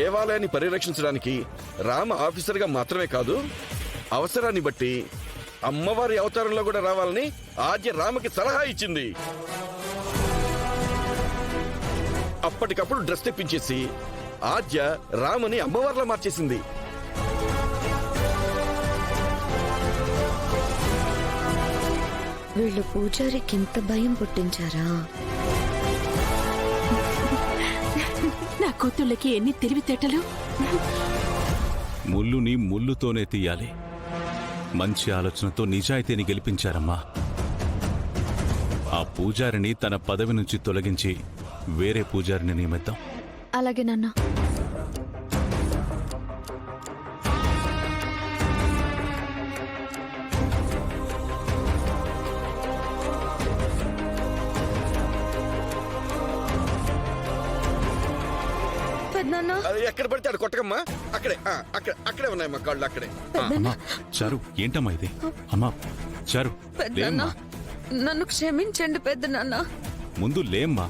దేవాలయాన్ని పరిరక్షించడానికి రామ ఆఫీసర్గా మాత్రమే కాదు, అవసరాన్ని బట్టి అమ్మవారి అవతారంలో కూడా రావాలని ఆద్య రామకి సలహా ఇచ్చింది. అప్పటికప్పుడు డ్రెస్ తెప్పించేసి ఆద్య రామని అమ్మవారిలా మార్చేసింది. వీళ్ళు పూజారికి ఇంత భయం పుట్టించారా? నా కూతుళ్ళకి ఎన్ని తెలివితేటలు! ముల్లుని ముల్లుతోనే తీయాలి. మంచి ఆలోచనతో నిజాయితీని గెలిపించారమ్మా. ఆ పూజారిని తన పదవి నుంచి తొలగించి వేరే పూజారిని నియమిద్దాం. అలాగే నాన్న. ఎక్కడ పడితే అక్కడ కొట్టకమ్మా. అక్కడే అక్కడే ఉన్నాయమ్మా కాళ్ళు, అక్కడే. అమ్మా చారు, ఏంటమ్మా ఇది? అమ్మా చారు, లేమ్మా. నన్ను క్షమించండి పెద్దనాన్న. ముందు లేమ్మా.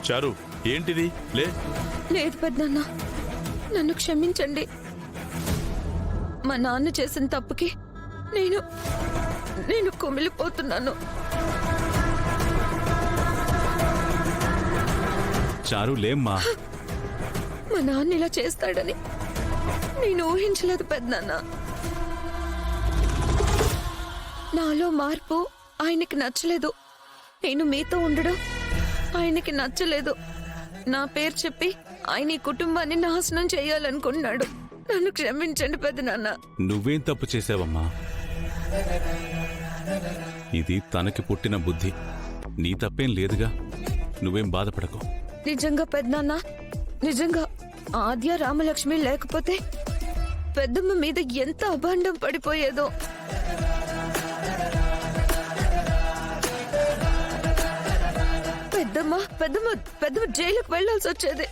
చారు, ఏంటిది? లేదు పెద్దనాన్న, నన్ను క్షమించండి. మా నాన్న చేసిన తప్పుకి నేను కుమిలిపోతున్నాను. చారు, లేమ్మా. మా నాన్న ఇలా చేస్తాడని నేను ఊహించలేదు పెద్దనాన్న. నాలో మార్పు ఆయనకి నచ్చలేదు. నేను మీతో ఉండడం ఆయనకి నచ్చలేదు. నా పేరు చెప్పి ఆయన ఈ కుటుంబాన్ని నాశనం చేయాలనుకున్నాడు. నన్ను క్షమించండి పెద్దనాన్న. నువ్వేం తప్పు చేసావమ్మా? ఇది తనకి పుట్టిన బుద్ధి. నీ తప్పేం లేదుగా. నువ్వేం బాధపడకు. నిజంగా పెద్దనాన్న, నిజంగా ఆద్య రామలక్ష్మి లేకపోతే పెద్దమ్మ మీద ఎంత అభాండం పడిపోయేదో. పెద్దమ్మ జైలుకు వెళ్లాల్సి వచ్చేది.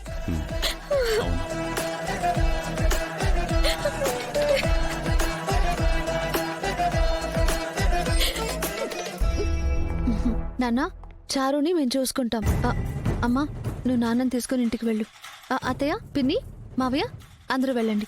నాన్న, చారుని మేము చూసుకుంటాం. అమ్మా, నువ్వు నాన్నని తీసుకుని ఇంటికి వెళ్ళు. అత్తయ్య, పిన్ని, మావయ్య అందరూ వెళ్ళండి.